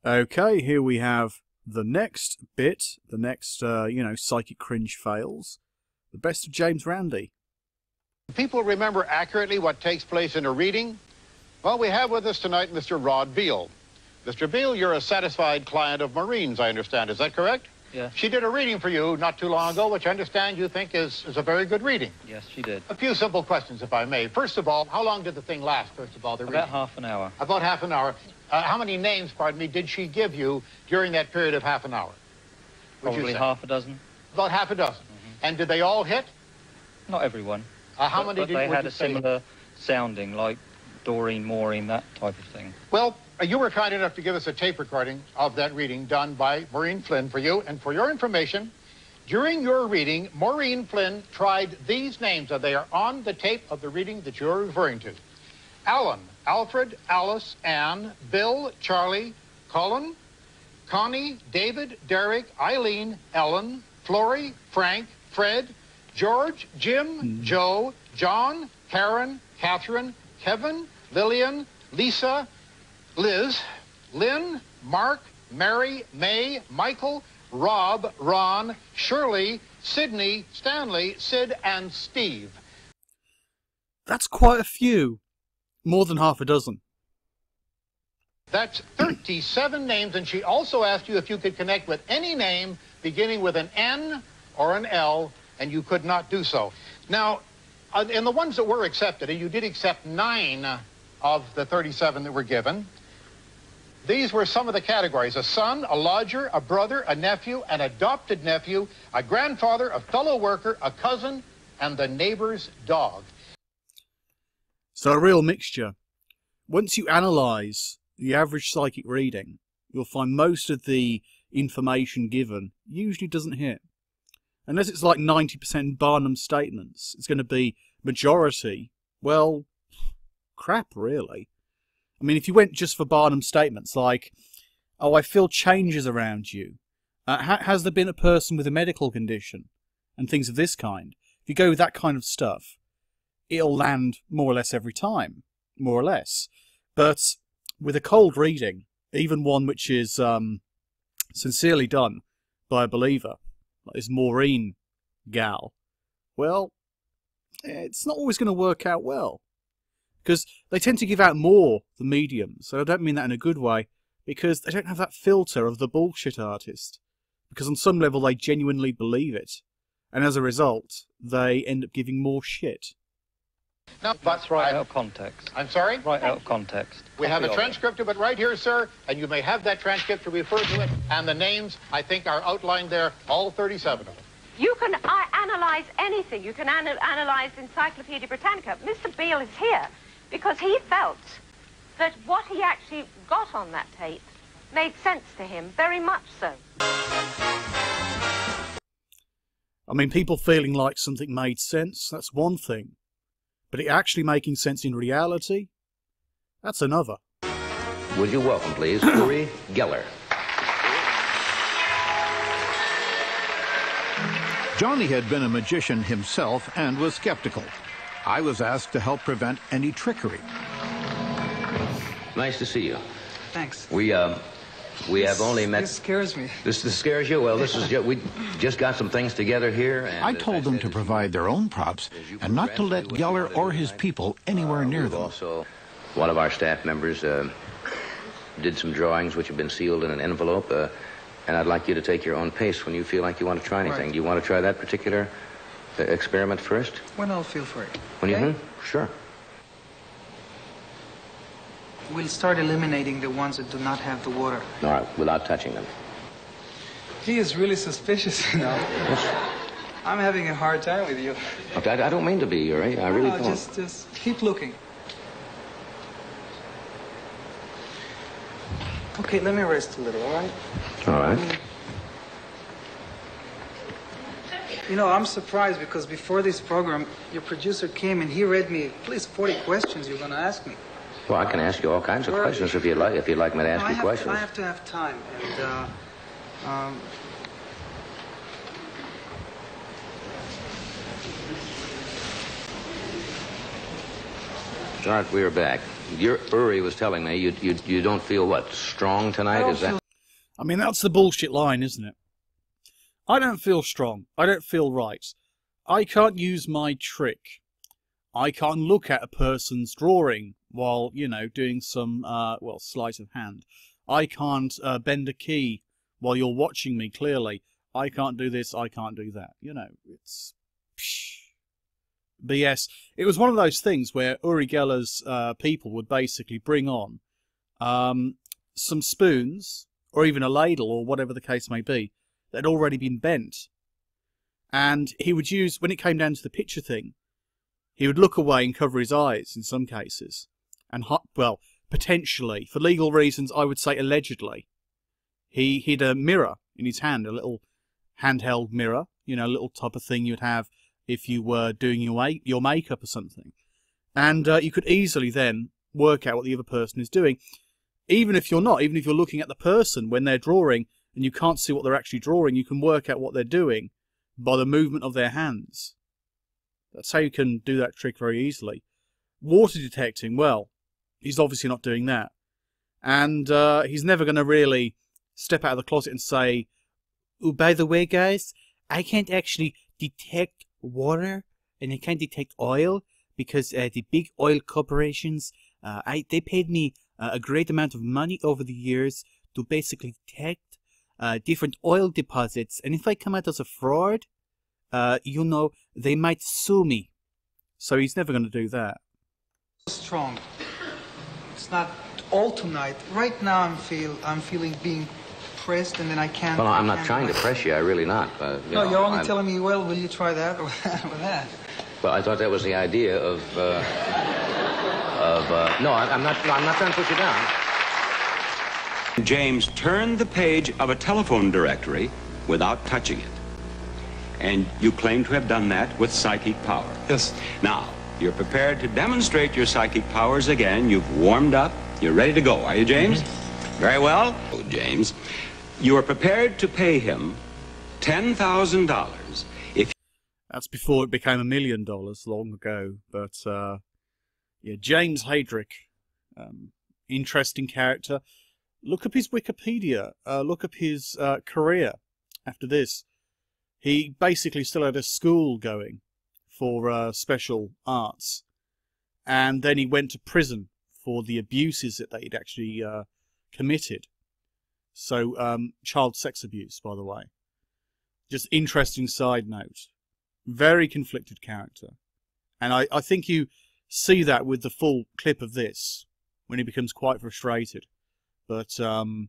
Okay, here we have the next bit, the next, psychic cringe fails. The best of James Randi. People remember accurately what takes place in a reading? Well, we have with us tonight Mr. Rod Beal. Mr. Beal, you're a satisfied client of Maureen's, I understand. Is that correct? Yes. She did a reading for you not too long ago, which I understand you think is a very good reading. Yes, she did. A few simple questions, if I may. First of all, how long did the thing last, first of all, the reading? About half an hour. About half an hour. How many names, pardon me, did she give you during that period of half an hour? Probably half a dozen. About half a dozen. And did they all hit? Not everyone. How many but did they would had you a say? similar sounding, like Doreen, Maureen, that type of thing. Well, you were kind enough to give us a tape recording of that reading done by Maureen Flynn for you. And for your information, during your reading, Maureen Flynn tried these names, and they are on the tape of the reading that you're referring to. Alan, Alfred, Alice, Anne, Bill, Charlie, Colin, Connie, David, Derek, Eileen, Ellen, Flory, Frank, Fred, George, Jim, Joe, John, Karen, Catherine, Kevin, Lillian, Lisa, Liz, Lynn, Mark, Mary, May, Michael, Rob, Ron, Shirley, Sydney, Stanley, Sid, and Steve. That's quite a few. More than half a dozen. That's 37 names, and she also asked you if you could connect with any name beginning with an N or an L, and you could not do so. Now, in the ones that were accepted, and you did accept 9 of the 37 that were given, these were some of the categories: a son, a lodger, a brother, a nephew, an adopted nephew, a grandfather, a fellow worker, a cousin, and the neighbor's dog. So a real mixture. Once you analyse the average psychic reading, you'll find most of the information given usually doesn't hit. Unless it's like 90% Barnum statements, it's going to be majority, well, crap, really. I mean, if you went just for Barnum statements like, oh, I feel changes around you, has there been a person with a medical condition, and things of this kind, if you go with that kind of stuff, it'll land more or less every time, more or less. But with a cold reading, even one which is sincerely done by a believer, like this Maureen gal, well, it's not always going to work out well. Because they tend to give out more, the mediums, and I don't mean that in a good way, because they don't have that filter of the bullshit artist. Because on some level they genuinely believe it, and as a result, they end up giving more shit. No, That's right out of context. I'm sorry? Right out of context. We have a transcript of it right here, sir, and you may have that transcript to refer to it, and the names, I think, are outlined there, all 37 of them. You can analyse anything. You can analyse Encyclopedia Britannica. Mr. Beal is here because he felt that what he actually got on that tape made sense to him, very much so. I mean, people feeling like something made sense, that's one thing. But it actually making sense in reality, that's another. Would you welcome, please, Uri Geller. Johnny had been a magician himself and was skeptical. I was asked to help prevent any trickery. Nice to see you. Thanks. We have only met... This scares me. This scares you? Well, we just got some things together here. And I told them to provide their own props and not to let Geller or his people anywhere near them. Also, one of our staff members did some drawings which have been sealed in an envelope, and I'd like you to take your own pace when you feel like you want to try anything. Right. Do you want to try that particular experiment first? When I'll feel free. When okay? you... Sure. We'll start eliminating the ones that do not have the water. All right, without touching them. He is really suspicious, you know. Yes. I'm having a hard time with you. Okay, I don't mean to be, Uri. I really No, don't. just keep looking. Okay, let me rest a little, all right? All right. You know, I'm surprised because before this program, your producer came and he read me at least 40 questions you're going to ask me. Well, I can ask you all kinds of questions if you'd like me to ask you questions. I have to have time, and All right, we are back. Uri was telling me you don't feel, what, strong tonight? Is that? I mean, that's the bullshit line, isn't it? I don't feel strong. I don't feel right. I can't use my trick. I can't look at a person's drawing while, you know, doing some, well, sleight of hand. I can't bend a key while you're watching me, clearly. I can't do this, I can't do that. You know, it's... But yes, it was one of those things where Uri Geller's people would basically bring on some spoons, or even a ladle, or whatever the case may be, that had already been bent. And he would use, when it came down to the picture thing, he would look away and cover his eyes in some cases. And, well, potentially, for legal reasons, I would say allegedly, he hid a mirror in his hand, a little handheld mirror, you know, a little type of thing you'd have if you were doing your makeup or something. And you could easily then work out what the other person is doing. Even if you're not, even if you're looking at the person when they're drawing and you can't see what they're actually drawing, you can work out what they're doing by the movement of their hands. That's how you can do that trick very easily. Water detecting, well, he's obviously not doing that. And he's never going to really step out of the closet and say, oh, by the way, guys, I can't actually detect water and I can't detect oil because the big oil corporations, they paid me a great amount of money over the years to basically detect different oil deposits. And if I come out as a fraud, you know, they might sue me. So he's never going to do that. Strong. It's not all tonight. Right now I'm feeling being pressed, and then I can't. Well, I'm not trying to press you. I really not. No, you're only telling me, well, will you try that or that? Well, I thought that was the idea of. No, I'm not trying to put you down. James turned the page of a telephone directory without touching it. And you claim to have done that with psychic power. Yes. Now, you're prepared to demonstrate your psychic powers again. You've warmed up. You're ready to go, are you, James? Mm-hmm. Very well. Oh, James, you are prepared to pay him $10,000 if... That's before it became $1 million long ago. But, yeah, James Heydrich, interesting character. Look up his Wikipedia. Look up his career after this. He basically still had a school going for special arts. And then he went to prison for the abuses that he'd actually committed. So, child sex abuse, by the way. Just interesting side note. Very conflicted character. And I think you see that with the full clip of this, when he becomes quite frustrated. But you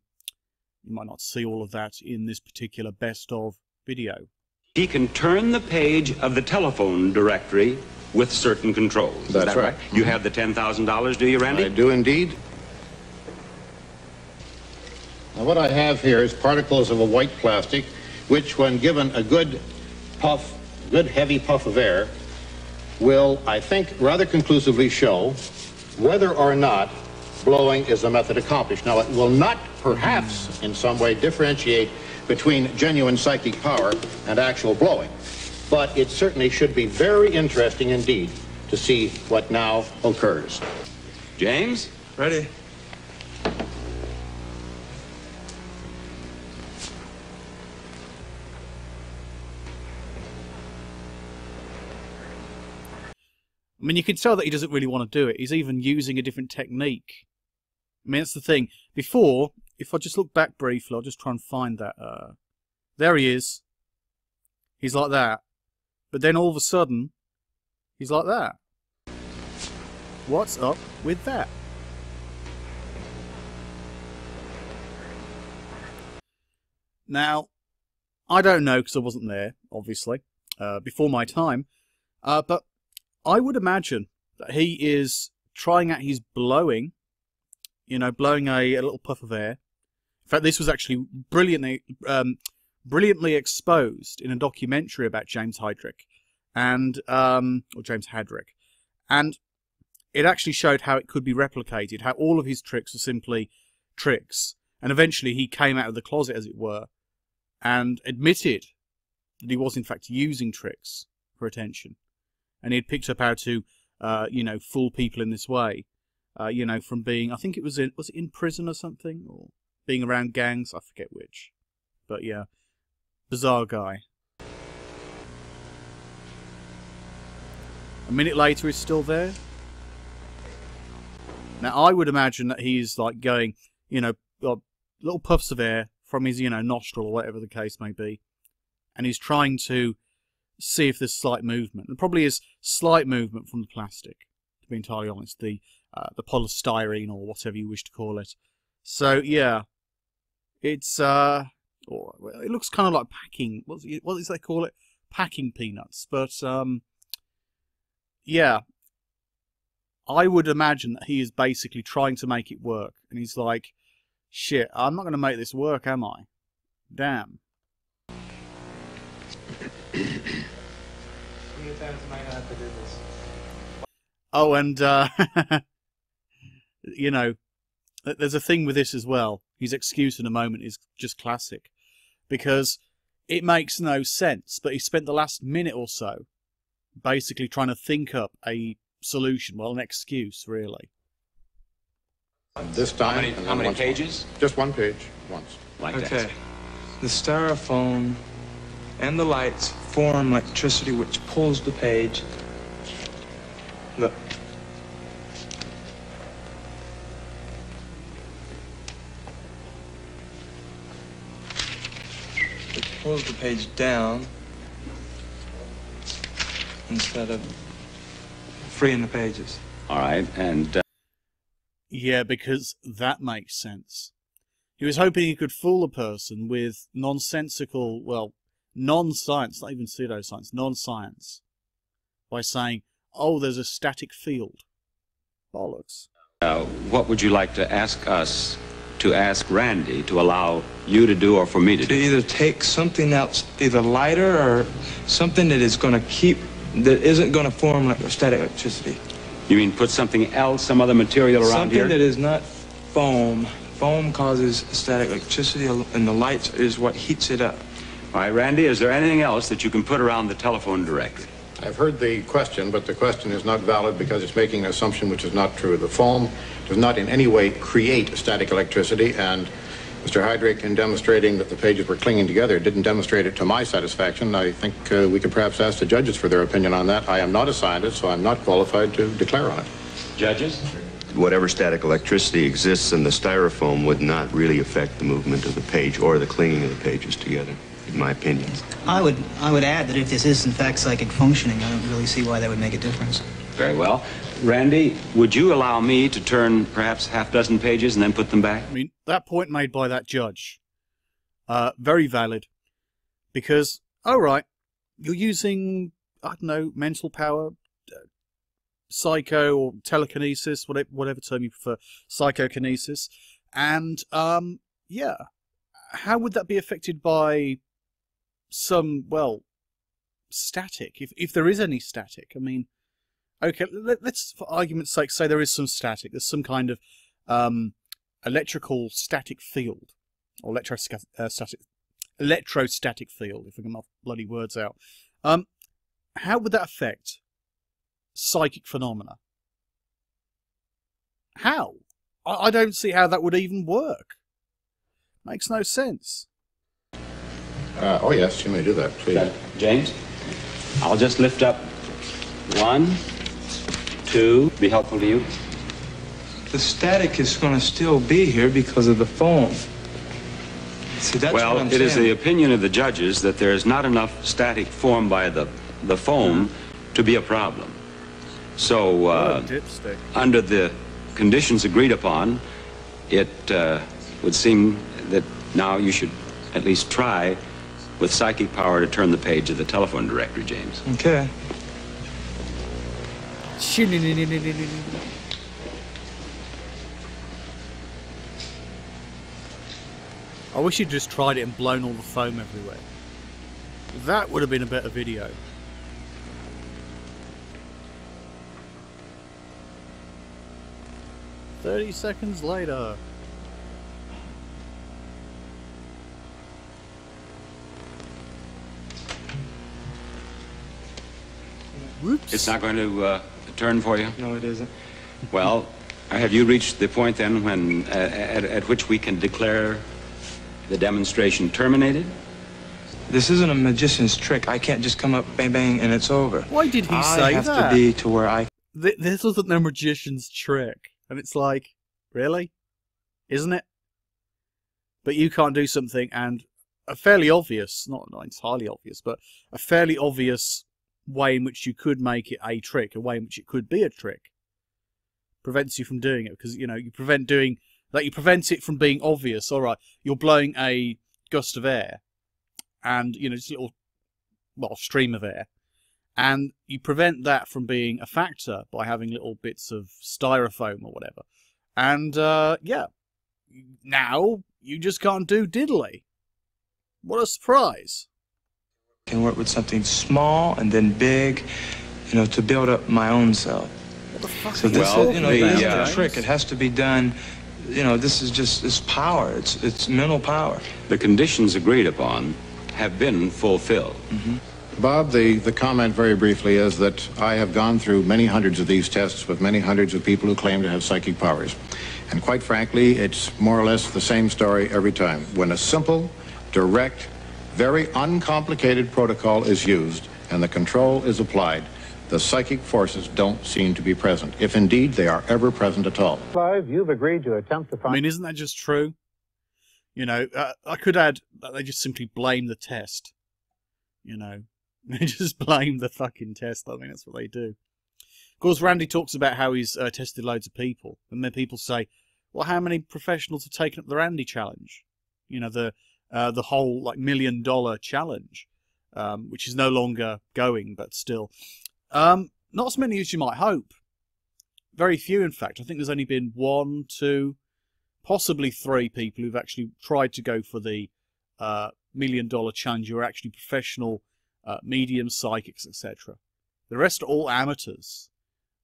might not see all of that in this particular best of video. He can turn the page of the telephone directory with certain controls. That's right. You have the $10,000, do you, Randy? I do indeed. Now what I have here is particles of a white plastic, which when given a good puff, good heavy puff of air, will, I think, rather conclusively show whether or not blowing is the method accomplished. Now it will not, perhaps, in some way differentiate between genuine psychic power and actual blowing. But it certainly should be very interesting indeed to see what now occurs. James? Ready. I mean, you can tell that he doesn't really want to do it. He's even using a different technique. I mean, that's the thing. Before, if I just look back briefly, I'll just try and find that. There he is. He's like that. But then all of a sudden, he's like that. What's up with that? Now, I don't know because I wasn't there, obviously, before my time. But I would imagine that he is trying out his blowing, you know, blowing a little puff of air. In fact, this was actually brilliantly exposed in a documentary about James Heydrich, and or James Heydrich, and it actually showed how it could be replicated, how all of his tricks are simply tricks, and eventually he came out of the closet, as it were, and admitted that he was in fact using tricks for attention, and he had picked up how to, you know, fool people in this way. You know, from being, I think it was it in prison or something, or being around gangs, I forget which. But yeah, bizarre guy. A minute later, he's still there. Now, I would imagine that he's like going, you know, little puffs of air from his, you know, nostril or whatever the case may be, and he's trying to see if there's slight movement. There probably is slight movement from the plastic, to be entirely honest, the polystyrene or whatever you wish to call it. So yeah, it's it looks kind of like packing. What does they call it? Packing peanuts. But yeah, I would imagine that he is basically trying to make it work, and he's like, "Shit, I'm not going to make this work, am I? Damn." Oh, and you know, there's a thing with this as well. His excuse in a moment is just classic, because it makes no sense, but he spent the last minute or so basically trying to think up a solution, well, an excuse, really. This time, How many pages? Just one page, once. Like Okay. that. The styrofoam and the lights form electricity which pulls the page. Look. It pulls the page down instead of freeing the pages. All right, and Yeah, because that makes sense. He was hoping he could fool a person with nonsensical, well, non-science, not even pseudoscience, non-science, by saying, oh, there's a static field. Bollocks. what would you like to ask us to ask Randy to allow you to do or for me to To do? either take something else, either lighter or something that is going to keep, that isn't going to form like static electricity. You mean put something else, some other material around Something here? that is not foam. Foam causes static electricity, and the light is what heats it up. All right, Randy, is there anything else that you can put around the telephone directory? I've heard the question, but the question is not valid because it's making an assumption which is not true. The foam does not in any way create static electricity, and Mr. Heydrich, in demonstrating that the pages were clinging together, didn't demonstrate it to my satisfaction. I think we could perhaps ask the judges for their opinion on that. I am not a scientist, so I'm not qualified to declare on it. Judges? Whatever static electricity exists in the styrofoam would not really affect the movement of the page or the clinging of the pages together, in my opinion. I would add that if this is in fact psychic functioning, I don't really see why that would make a difference. Very well. Randy, would you allow me to turn perhaps half dozen pages and then put them back? I mean, that point made by that judge, very valid, because, all right, you're using, I don't know, mental power, psycho or telekinesis, whatever term you prefer, psychokinesis, and, yeah, how would that be affected by some, well, static, if there is any static? I mean, okay, let's, for argument's sake, say there is some static. There's some kind of electrical static field, or electrostatic field, if I get my bloody words out. How would that affect psychic phenomena? How? I don't see how that would even work. Makes no sense. Oh, yes, you may do that, please. James, I'll just lift up 1, 2. Be helpful to you? The static is going to still be here because of the foam. See, that's what Well, I'm it is the saying. opinion of the judges that there is not enough static formed by the foam to be a problem. So, Dipstick. under the conditions agreed upon, it would seem that now you should at least try with psychic power to turn the page of the telephone directory, James. Okay. I wish you'd just tried it and blown all the foam everywhere. That would have been a better video. "30 seconds later." Whoops. It's not going to turn for you? No, it isn't. Well, Have you reached the point then when, at which we can declare the demonstration terminated? This isn't a magician's trick. I can't just come up, bang, bang, and it's over. Why did he say that? I have to be to where I... This wasn't no magician's trick. And it's like, really? Isn't it? But you can't do something, and a fairly obvious, not entirely obvious, but a fairly obvious way in which you could make it a trick, a way in which it could be a trick, prevents you from doing it. Because, you know, you prevent it from being obvious. All right, you're blowing a gust of air, and, you know, just a little, well, stream of air, and you prevent that from being a factor by having little bits of styrofoam or whatever. And, yeah, now you just can't do diddly. What a surprise. I can work with something small and then big, you know, to build up my own self. What the fuck? So this is, you know, this is a trick. It has to be done, you know, this is just, it's power. It's mental power. The conditions agreed upon have been fulfilled. Mm-hmm. Bob, the comment very briefly is that I have gone through many hundreds of these tests with many hundreds of people who claim to have psychic powers. And quite frankly, it's more or less the same story every time. When a simple, direct, very uncomplicated protocol is used and the control is applied, the psychic forces don't seem to be present, if indeed they are ever present at all. Clive, you've agreed to attempt to find... I mean, isn't that just true? You know, I could add that they just simply blame the test. You know, they just blame the fucking test. I mean, that's what they do. Of course, Randy talks about how he's tested loads of people, and then people say, well, how many professionals have taken up the Randy challenge? You know, the whole, like, $1 million challenge, which is no longer going, but still. Not as many as you might hope. Very few, in fact. I think there's only been 1, 2, possibly 3 people who've actually tried to go for the $1 million challenge who are actually professional medium psychics, etc. The rest are all amateurs,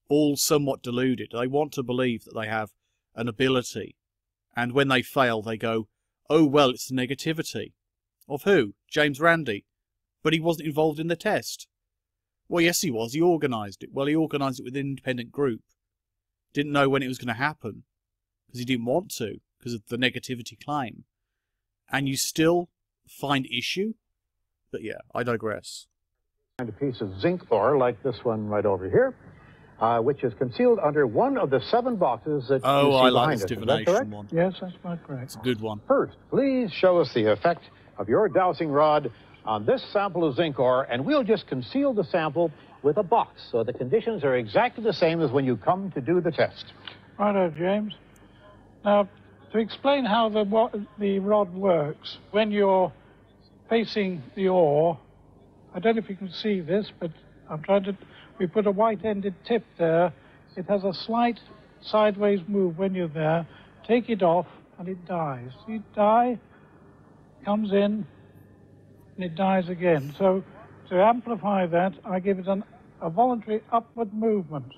all somewhat deluded. They want to believe that they have an ability, and when they fail, they go, oh, well, it's the negativity. Of who? James Randi. But he wasn't involved in the test. Well, yes, he was. He organised it. Well, he organised it with an independent group. Didn't know when it was going to happen, because he didn't want to, because of the negativity claim. And you still find issue? But yeah, I digress. Find a piece of zinc ore like this one right over here, which is concealed under one of the 7 boxes that you see I like behind this us. divination one. Yes, that's quite correct. It's a good one. First, please show us the effect of your dowsing rod on this sample of zinc ore, and we'll just conceal the sample with a box so the conditions are exactly the same as when you come to do the test. Righto, James. Now, to explain how the rod works, when you're facing the ore, I don't know if you can see this, but I'm trying to... We put a white-ended tip there. It has a slight sideways move when you're there. Take it off, and it dies. See it die, comes in, and it dies again. So to amplify that, I give it a voluntary upward movement.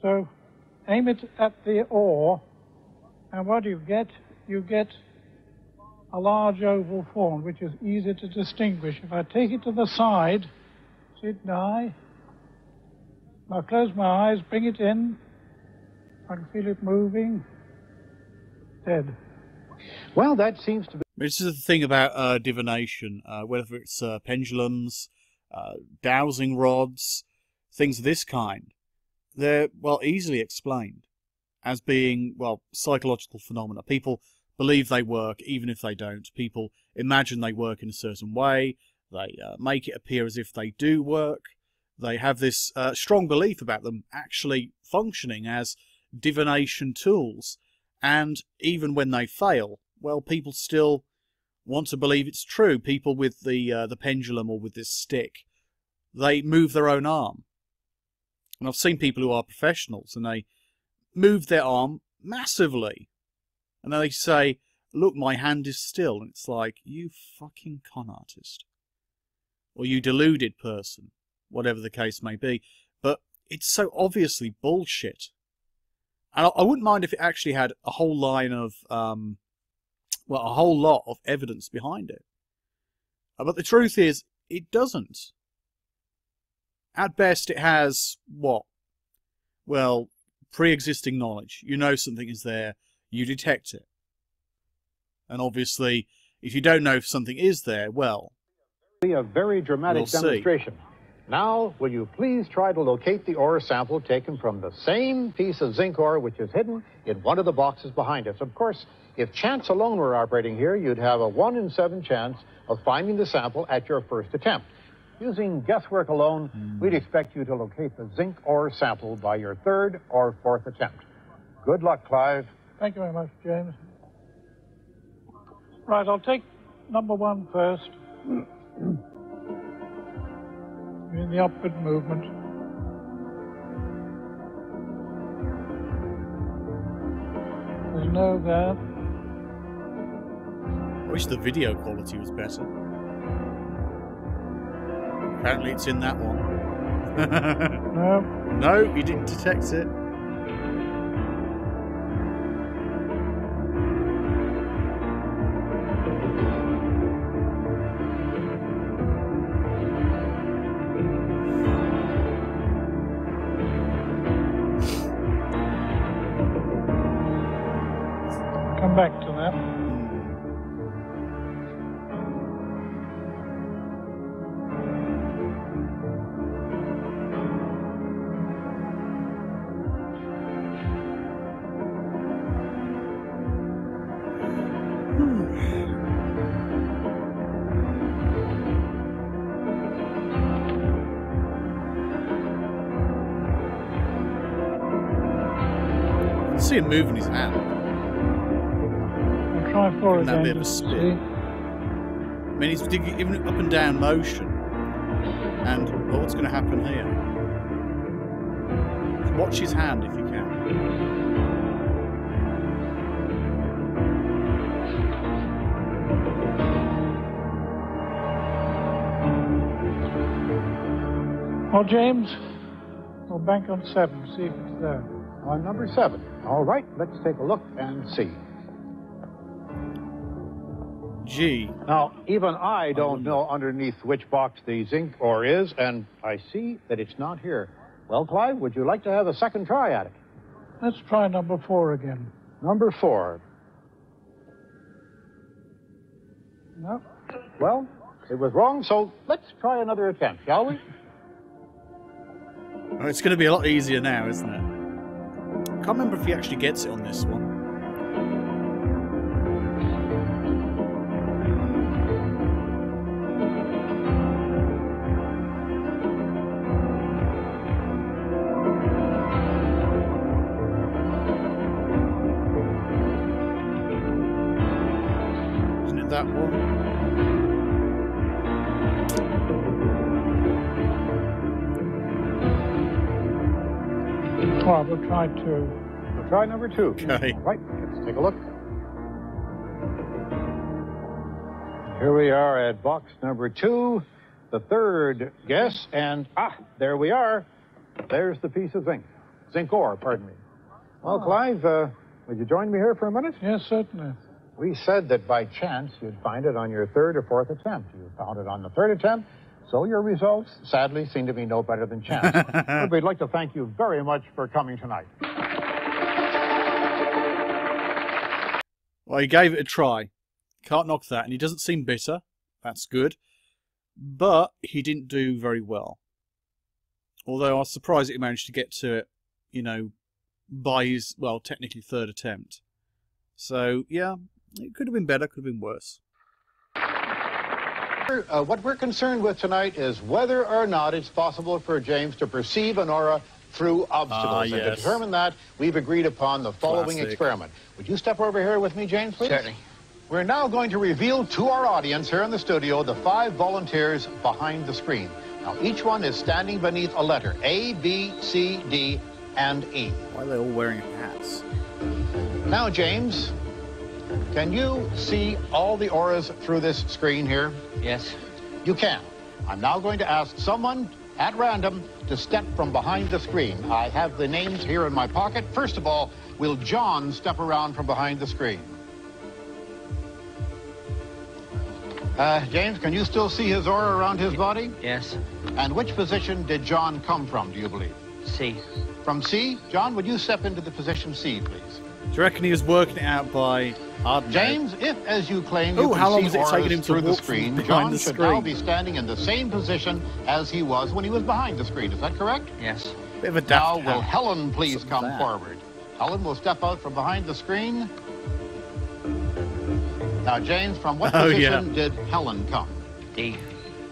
So aim it at the ore, and what do you get? You get a large oval form, which is easy to distinguish. If I take it to the side, see it die? I'll close my eyes, bring it in. I can feel it moving. Dead. Well, that seems to be... This is the thing about divination, whether it's pendulums, dowsing rods, things of this kind. They're, well, easily explained as being, well, psychological phenomena. People believe they work, even if they don't. People imagine they work in a certain way. They make it appear as if they do work. They have this strong belief about them actually functioning as divination tools. And even when they fail, well, people still want to believe it's true. People with the pendulum or with this stick, they move their own arm. And I've seen people who are professionals, and they move their arm massively. And then they say, look, my hand is still. And it's like, you fucking con artist. Or you deluded person. Whatever the case may be. But it's so obviously bullshit. And I wouldn't mind if it actually had a whole line of, well, a whole lot of evidence behind it. But the truth is, it doesn't. At best, it has, what? Well, pre-existing knowledge. You know something is there, you detect it. And obviously, if you don't know if something is there, well, a very dramatic demonstration. Now, will you please try to locate the ore sample taken from the same piece of zinc ore which is hidden in one of the boxes behind us? Of course, if chance alone were operating here, you'd have a 1 in 7 chance of finding the sample at your first attempt. Using guesswork alone, we'd expect you to locate the zinc ore sample by your 3rd or 4th attempt. Good luck, Clive. Thank you very much, James. Right, I'll take number 1 first. In the upward movement. There's no there. I wish the video quality was better. Apparently it's in that one. No. No, you didn't detect it. Come back to that. I can see him moving his hand. Try 4 Giving that again. bit of a spin. I mean, he's giving it up and down motion. And, well, what's going to happen here? Watch his hand if you can. Well, James, we'll bank on 7, see if it's there. On number 7. All right, let's take a look and see. Gee. Now, even I don't know underneath which box the zinc ore is, and I see that it's not here. Well, Clive, would you like to have a second try at it? Let's try number 4 again. Number 4. No. Well, it was wrong, so let's try another attempt, shall we? Well, it's going to be a lot easier now, isn't it? I can't remember if he actually gets it on this one. That one. Well, we'll try 2. We'll try number 2. Okay. Right, let's take a look. Here we are at box number 2, the 3rd guess, and there we are. There's the piece of zinc. Zinc ore, pardon me. Well, Clive, would you join me here for a minute? Yes, certainly. We said that by chance you'd find it on your 3rd or 4th attempt. You found it on the 3rd attempt, so your results, sadly, seem to be no better than chance. But we'd like to thank you very much for coming tonight. Well, he gave it a try. Can't knock that, and he doesn't seem bitter. That's good. But he didn't do very well. Although I was surprised that he managed to get to it, you know, by his, well, technically 3rd attempt. So, yeah, it could have been better, could have been worse. What we're concerned with tonight is whether or not it's possible for James to perceive an aura through obstacles. Yes. And to determine that, we've agreed upon the following experiment. Would you step over here with me, James, please? Certainly. We're now going to reveal to our audience here in the studio the 5 volunteers behind the screen. Now, each one is standing beneath a letter, A, B, C, D, and E. Why are they all wearing hats? Now, James, can you see all the auras through this screen here? Yes. You can. I'm now going to ask someone at random to step from behind the screen. I have the names here in my pocket. First of all, will John step around from behind the screen? James, can you still see his aura around his body? Yes. And which position did John come from, do you believe? C. From C, John, would you step into the position C, please? Do you reckon he was working it out by, I don't know. James, if, as you claim, you how long can was see it taking auras him to through the walk screen, behind John the should screen? now be standing in the same position as he was when he was behind the screen. Is that correct? Yes. Bit of a Now, daft will hat. Helen please Something come like that. forward? Helen will step out from behind the screen. Now, James, from what position did Helen come? D.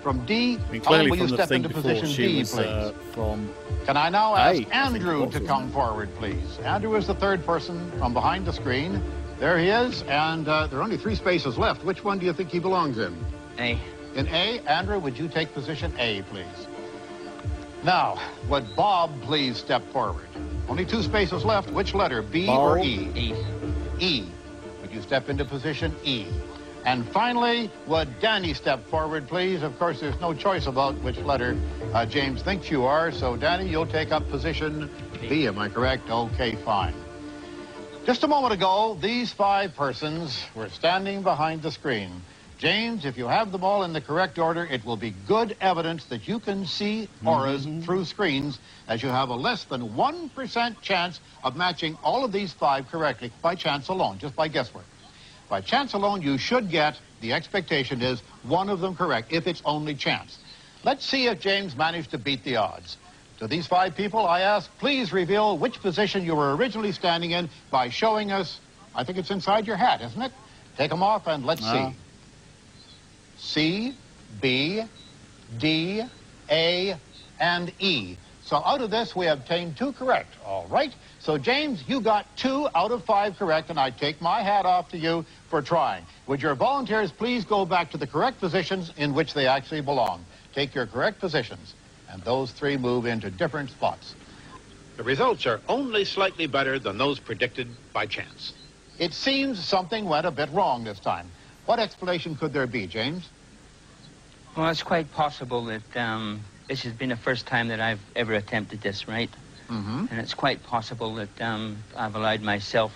From D. I mean, Helen, clearly will you from the step thing into before position she D, was please? from... Can I now ask A, I think it Andrew was, to wasn't come it? forward, please? Andrew is the third person from behind the screen. There he is, and there are only 3 spaces left. Which one do you think he belongs in? A. In A. Andrew, would you take position A, please? Now, would Bob please step forward? Only 2 spaces left. Which letter, B or E? E. E. Would you step into position E? And finally, would Danny step forward, please? Of course, there's no choice about which letter James thinks you are, so Danny, you'll take up position B, am I correct? Okay, fine. Just a moment ago, these 5 persons were standing behind the screen. James, if you have them all in the correct order, it will be good evidence that you can see auras through screens, as you have a less than 1% chance of matching all of these 5 correctly by chance alone, just by guesswork. By chance alone, you should get, the expectation is, one of them correct, if it's only chance. Let's see if James managed to beat the odds. To these 5 people, I ask, please reveal which position you were originally standing in by showing us, I think it's inside your hat, isn't it? Take them off and let's see. C, B, D, A, and E. So out of this, we obtained 2 correct. All right. So, James, you got 2 out of 5 correct, and I take my hat off to you for trying. Would your volunteers please go back to the correct positions in which they actually belong? Take your correct positions, and those 3 move into different spots. The results are only slightly better than those predicted by chance. It seems something went a bit wrong this time. What explanation could there be, James? Well, it's quite possible that this has been the first time that I've ever attempted this, right? Mm-hmm. And it's quite possible that I've allowed myself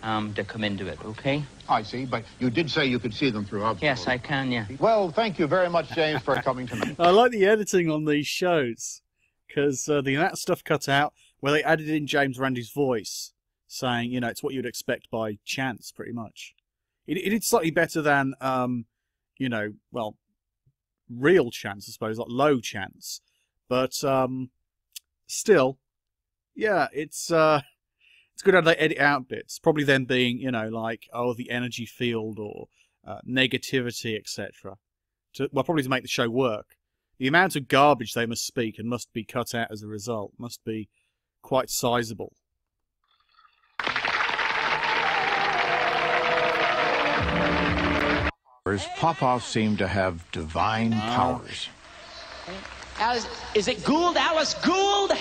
to come into it, okay? I see, but you did say you could see them through obstacles. Yes, I can, yeah. Well, thank you very much, James, for coming tonight. I like the editing on these shows, because the amount of stuff cut out where they added in James Randi's voice, saying, you know, it's what you'd expect by chance, pretty much. It is slightly better than, you know, well, real chance, I suppose, like low chance. But still, yeah, it's good how they edit out bits. Probably them being, you know, like, oh, the energy field or negativity, etc. Well, probably to make the show work. The amount of garbage they must speak and must be cut out as a result must be quite sizable. Popoff seemed to have divine powers. Alice, is it Gould? Alice Gould?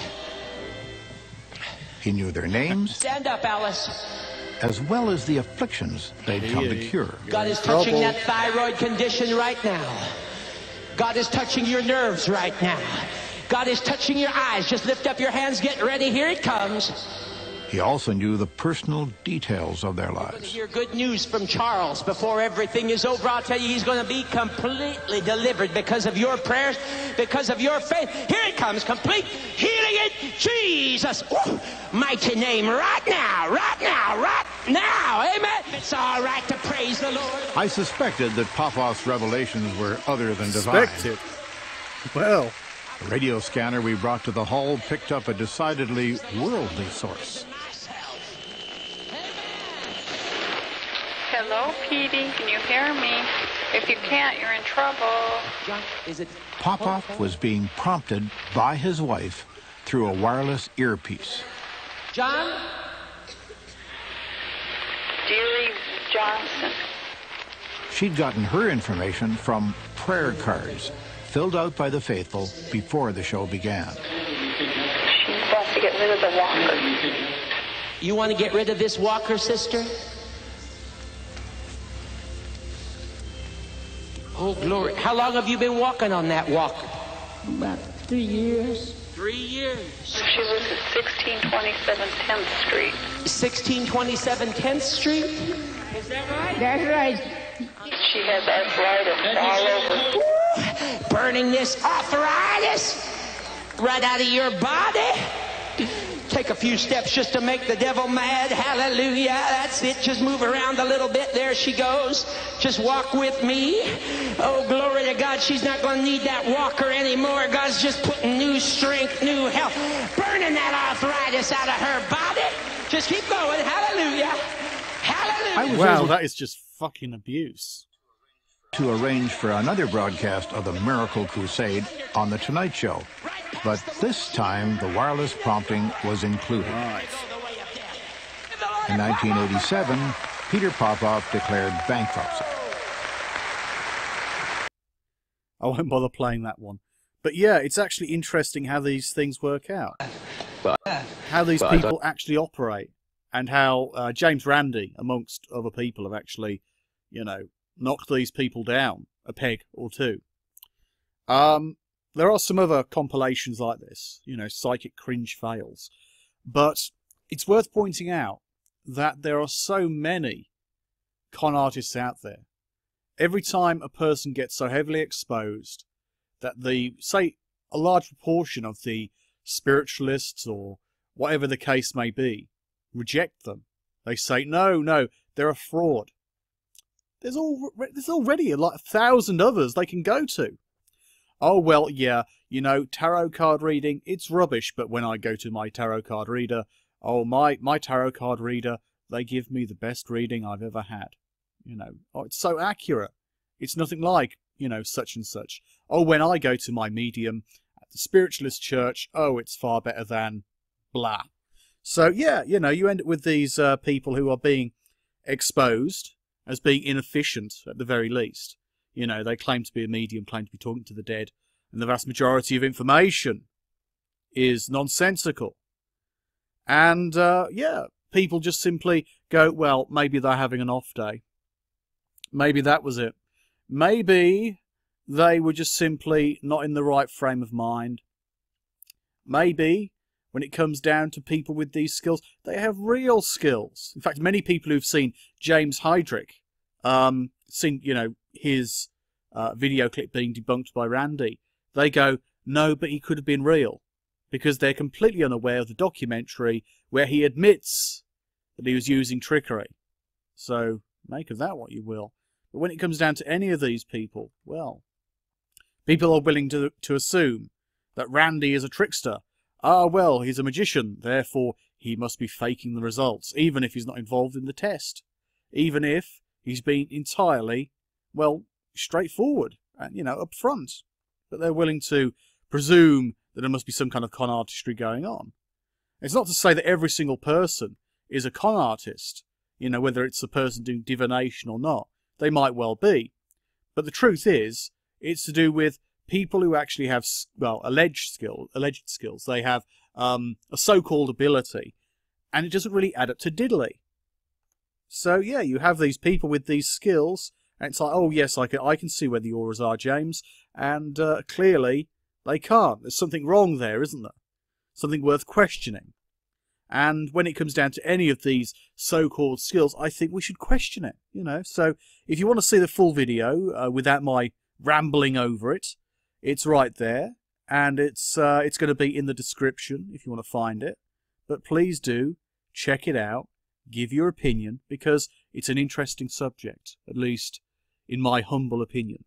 He knew their names, Stand up, Alice. as well as the afflictions they'd come to cure. God is touching that thyroid condition right now. God is touching your nerves right now. God is touching your eyes. Just lift up your hands, get ready, here it comes. He also knew the personal details of their You're going to lives. hear good news from Charles before everything is over. I'll tell you, he's going to be completely delivered because of your prayers, because of your faith. Here it comes, complete healing in Jesus' mighty name right now, right now, right now. Amen. It's all right to praise the Lord. I suspected that Popoff's revelations were other than divine. Suspected? Well, The radio scanner we brought to the hall picked up a decidedly worldly source. Hello, Petey. Can you hear me? If you can't, you're in trouble. John, is it Popoff was being prompted by his wife through a wireless earpiece. John? Dearie Johnson. She'd gotten her information from prayer cards filled out by the faithful before the show began. She wants to get rid of the walker. You want to get rid of this walker, sister? Oh, glory. How long have you been walking on that walker? About 3 years. 3 years. She lives at 1627 10th Street. 1627 10th Street? Is that right? That's right. She has arthritis all over. Burning this arthritis right out of your body. take a few steps just to make the devil mad. Hallelujah. That's it. Just move around a little bit. There she goes. Just walk with me. Oh, glory to God. She's not going to need that walker anymore. God's just putting new strength, new health, burning that arthritis out of her body. Just keep going. Hallelujah. Hallelujah. Wow, that is just fucking abuse. To arrange for another broadcast of the Miracle Crusade on The Tonight Show. But this time, the wireless prompting was included. Right. In 1987, Peter Popoff declared bankruptcy. I won't bother playing that one. But yeah, it's actually interesting how these things work out. How these people actually operate. And how James Randi, amongst other people, have actually, you know, knocked these people down a peg or two. There are some other compilations like this, you know, psychic cringe fails. But it's worth pointing out that there are so many con artists out there. Every time a person gets so heavily exposed that say, a large proportion of the spiritualists or whatever the case may be, reject them. They say, no, they're a fraud. There's already like 1,000 others they can go to. Oh, well, yeah, you know, tarot card reading, it's rubbish, but when I go to my tarot card reader, oh, my tarot card reader, they give me the best reading I've ever had. You know, oh, it's so accurate. It's nothing like, you know, such and such. Oh, when I go to my medium at the spiritualist church, oh, it's far better than blah. So, yeah, you know, you end up with these people who are being exposed as being inefficient at the very least. You know, they claim to be a medium, claim to be talking to the dead, and the vast majority of information is nonsensical. And, yeah, people just simply go, well, maybe they're having an off day. Maybe that was it. Maybe they were just simply not in the right frame of mind. Maybe when it comes down to people with these skills, they have real skills. In fact, many people who've seen James Heydrich, seen, you know, his video clip being debunked by Randy, they go, no, but he could have been real. Because they're completely unaware of the documentary where he admits that he was using trickery. So, make of that what you will. But when it comes down to any of these people, well, people are willing to assume that Randy is a trickster. Ah, well, he's a magician, therefore he must be faking the results, even if he's not involved in the test. Even if he's been entirely, well, straightforward and, you know, up front. But they're willing to presume that there must be some kind of con artistry going on. It's not to say that every single person is a con artist, you know, whether it's a person doing divination or not. They might well be. But the truth is, it's to do with people who actually have, well, alleged skills. They have a so-called ability, and it doesn't really add up to diddly. So yeah, you have these people with these skills, and it's like, oh yes, I can see where the auras are, James, and clearly they can't. There's something wrong there, isn't there? Something worth questioning. And when it comes down to any of these so-called skills, I think we should question it, you know. So if you want to see the full video without my rambling over it, it's right there, and it's going to be in the description if you want to find it. But please do check it out, give your opinion, because it's an interesting subject, at least in my humble opinion.